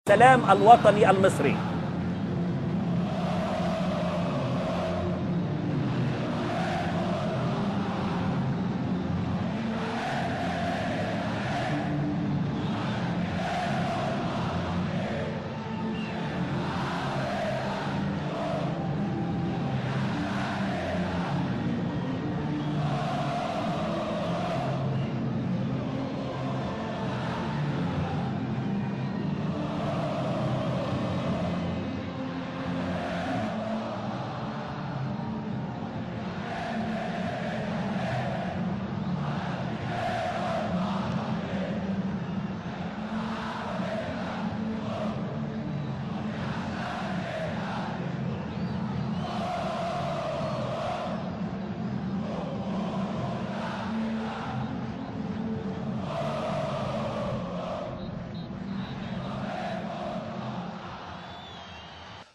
السلام الوطني المصري.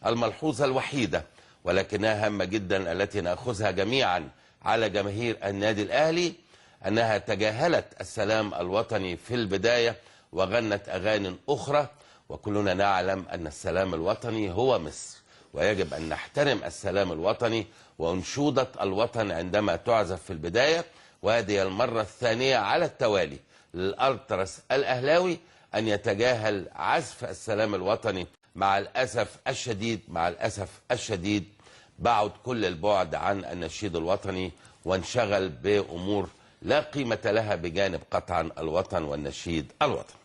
الملحوظة الوحيدة ولكنها هامة جدا التي نأخذها جميعا على جماهير النادي الأهلي أنها تجاهلت السلام الوطني في البداية وغنت أغاني أخرى، وكلنا نعلم أن السلام الوطني هو مصر، ويجب أن نحترم السلام الوطني وأنشودة الوطن عندما تعزف في البداية. وهذه المرة الثانية على التوالي للألتراس الأهلاوي أن يتجاهل عزف السلام الوطني. مع الأسف الشديد بعد كل البعد عن النشيد الوطني وانشغل بأمور لا قيمة لها بجانب قطعا الوطن والنشيد الوطني.